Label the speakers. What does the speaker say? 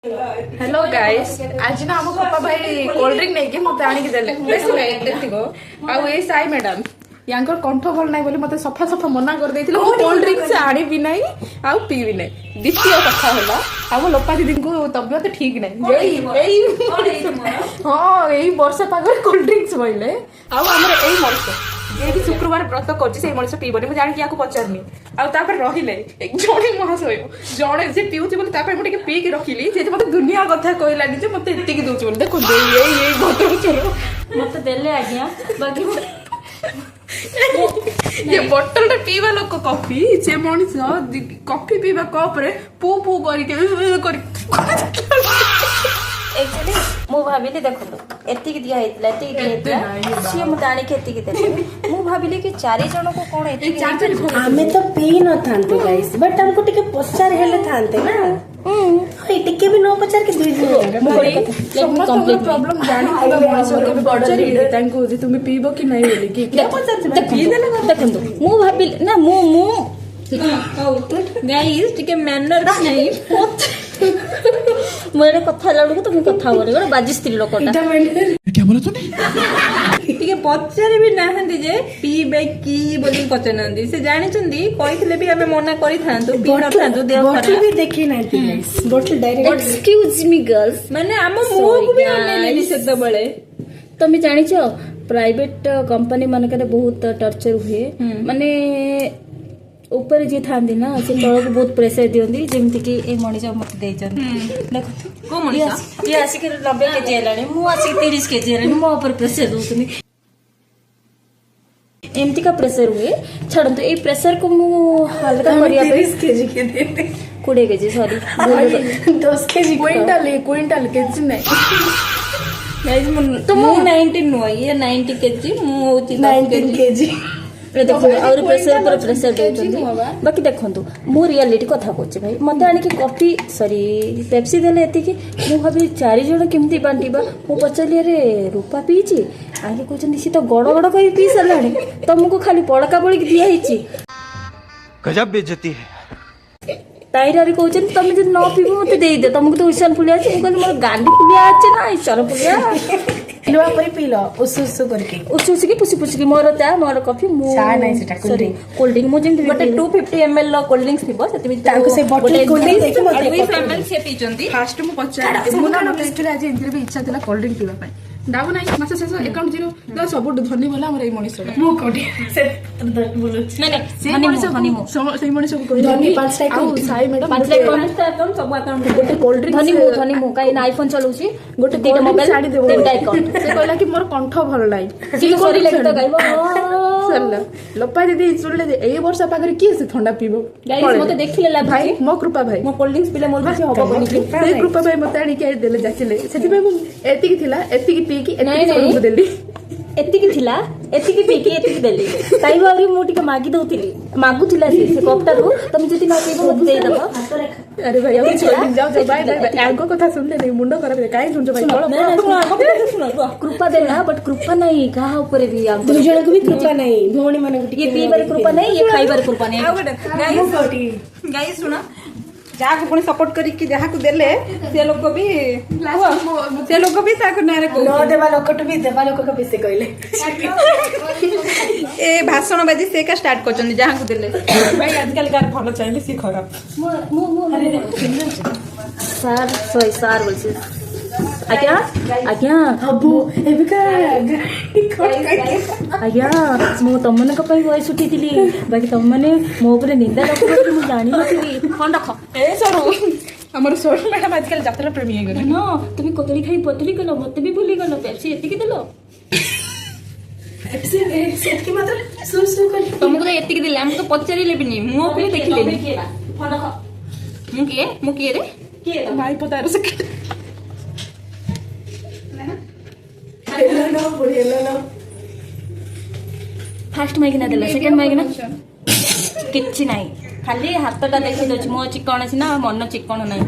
Speaker 1: hello guys आज ना हम पापा भाई कोल्ड ड्रिंक नहीं के मते आनी के देले देखो आ ए साई मैडम यांकर कंठ भल नाही बोली मते सफा सफा मना कर देथिले कोल्ड ड्रिंक से आनी भी नहीं आ पी भी नहीं द्वितीय कथा होला आ लोपा दीदी को तबियत ठीक नहीं हां एई वर्ष पागर कोल्ड ड्रिंक्स बोइले आ हमर एई वर्ष ये शुक्रवार व्रत कर मनुष्य पीबनी मुझे जान कि पचारनी रहिले जड़े महाशय जड़े जे पीऊँ बोले मुझे पी के रखिली से मत दुनिया कथा कहलानी जो मत एतिक दउछ बोले देखो
Speaker 2: मत देले आज्ञा बाकी
Speaker 1: ये बोतल टा पीवा लोक कॉफी से मनीष कॉफी पीवा कप रे पू पू करी
Speaker 2: एक्चुअली मु भाबिली देखो एतिक दिया हेतला एतिक दिया हेतला सी मत आनी के एतिक देले मु भाबिली कि चारि जण को कोन एतिक
Speaker 3: हमें तो पी न थांते गाइस बट हमको टिके पचार हेले थांते ना ए टिके भी न पचार के दुई दिन
Speaker 1: प्रॉब्लम जानी होगा मनुष्य को पचारी तांको जे तुम पीबो कि नहीं बोली कि क्या पचार पी देले
Speaker 2: देखंतु मु भाबिली ना मु गाइस टिके मैनर नहीं मोरे कथा लड़को तुम कथा बोले गोटे बाजी स्त्री लोकटा
Speaker 4: क्या बोला तूने
Speaker 5: टिके पचारे भी नाहंती जे पीबे की बोली पचनांती से जानि चंदी कहितले भी हमें मना करि थांतु पी न थांतु देह खराब
Speaker 3: बोतल भी देखी नहीं गाइस बोतल डायरेक्ट
Speaker 2: एक्सक्यूज मी गर्ल्स
Speaker 5: माने हम मुंह को भी अनेलेली सेत बळे
Speaker 2: तमे जानि छ प्राइवेट कंपनी मानकरे बहुत टॉर्चर हुए माने ऊपर जे थांदी ना से तळ को बहुत प्रेशर दियंदी जेमति कि ए मणिज मत देइ जंदी देखो
Speaker 5: को मणिज
Speaker 2: ये आसी के 90 केजी हेलानी मु आसी 30 केजी हेलानी मो ऊपर प्रेशर दोतनी एमती का प्रेशर हुए छड़ंतु ए प्रेशर को मु हल्का करिया
Speaker 3: 30 केजी के देते
Speaker 2: 20 KG sorry
Speaker 3: 10 KG
Speaker 1: quintal KG नहीं
Speaker 5: गाइस तो मु 19 नो ये 90 केजी मु होती
Speaker 3: 19 केजी
Speaker 2: देखो और प्रेशर पर प्रेशर देउछंदी बाकी देखंतु मो रियलिटी कथा कहछ भाई मते आनी कि कॉफी सॉरी पेप्सी देले एति कि मु भाबी चारि जण केमती बांटीबा मु पचली रे रूपा पीची आगे कहछंदी सी तो गड़ गड़ कहि पी सलाणी तुमको खाली पड़का बळी दिया हिची
Speaker 4: गजब बेइज्जती है
Speaker 2: ताइरा रे कहछन तुम जे न पीबो मते देई दे तुमको तो ईशान फुलिया छै कहल मोर गांडी फुलिया छै ना ईशान फुलिया
Speaker 3: पिलवा पर पिलो उस करके
Speaker 2: उस के पुसी के मोर ता मोर कॉफी मु
Speaker 3: चा नहीं सेटा
Speaker 2: कोल्ड ड्रिंक मु जेंति
Speaker 5: बट 250 ml लो कोल्ड ड्रिंक्स थिबो सेति
Speaker 3: तांको से बोतल कोल्ड ड्रिंक देखि मते
Speaker 5: 2 ml से पीचंती
Speaker 1: फास्ट मु पचार मु ना एक्चुअली आज इंद्र भी इच्छा थिला कोल्ड ड्रिंक पीवा पाई डाबो नाही मासे शेष अकाउंट जीरो तो सब धनी बोला हमर ए मनीषा
Speaker 3: मु कोठी से बोलो
Speaker 2: नहीं हनी मु
Speaker 1: से मनीषा को कहि
Speaker 3: धनी 5 लाख
Speaker 1: आउ साई मैडम
Speaker 2: 5 लाख अकाउंट सब अकाउंट गोटे कोल्ड ड्रिंक धनी मु काई आईफोन चलाउची गोटे तीन मोबाइल
Speaker 1: साड़ी देबो
Speaker 2: तीन अकाउंट
Speaker 1: से कहला कि मोर कंठ भल नाही
Speaker 2: सी सॉरी लगे तो गाइबो
Speaker 1: सरला लोपा दीदी सुनले ए वर्षा पागरे की से ठंडा पीबो
Speaker 2: गाइस मते देखिले ला
Speaker 1: भाई मो कृपा भाई
Speaker 2: मो कोल्ड ड्रिंक्स पिले मोर କିଛି ହବନି
Speaker 1: से कृपा भाई मते आनी के देले जाचिले सेति भाई मु एतिकी थिला एतिकी पी की एतिकी देली
Speaker 2: एतिकी थिला एतिकी पी के एतिकी देली ताई बारी मु टिके मागी दउतिली मागुथिला से कपटा रू तुम जति ना पीबो मते देई दबो
Speaker 1: अरे भाई अब छोड़ जाओ भाई भाई आगो कथा सुनले नहीं मुंडो खराब काई सुनजो भाई
Speaker 2: कृपा देला बट कृपा नहीं कहा ऊपर भी आप
Speaker 3: दुई जण को भी कृपा नहीं भौणी माने
Speaker 2: ये पीबार कृपा नहीं ये खाइबार कृपा नहीं
Speaker 5: आ गोटे गाइस सुना जा को पुणी सपोर्ट करी कि जहा को देले से लोग भी ताको नारे को
Speaker 3: न देवा लोकट भी देवा लोक का बेसे कहले
Speaker 5: ए भाषण बाजी से का स्टार्ट करछन जहा को देले भाई आजकल कार भलो चाहिए सी खराब
Speaker 2: सर सोई सर बोलछे आज्ञा
Speaker 3: हबु एबिका
Speaker 2: आज्ञा मु तमने को पई वॉइस उठीतिली बाकी तमने मो ऊपर निंदा करबो मु जानि नथिली फोन रख
Speaker 1: ए सरू हमर सोल मैडम आजकल यात्रा प्रेमी है गले
Speaker 2: ना तुम कदली खाई पतली गलो मते भी भूली गलो पेप्सी एतिकी देलो
Speaker 3: की मात्र सुन कर
Speaker 5: तुमको तो एतिक दिले हम तो पचारिले भी नहीं मुंह पे देखिले नहीं
Speaker 2: फोन रख
Speaker 5: मु किए रे
Speaker 1: भाई पता रे से
Speaker 2: फास्ट माइकिना देला सेकंड माइकिना किछि नाही खाली हातटा देखि दछ मो चिकण अछि ना मन चिकण नाही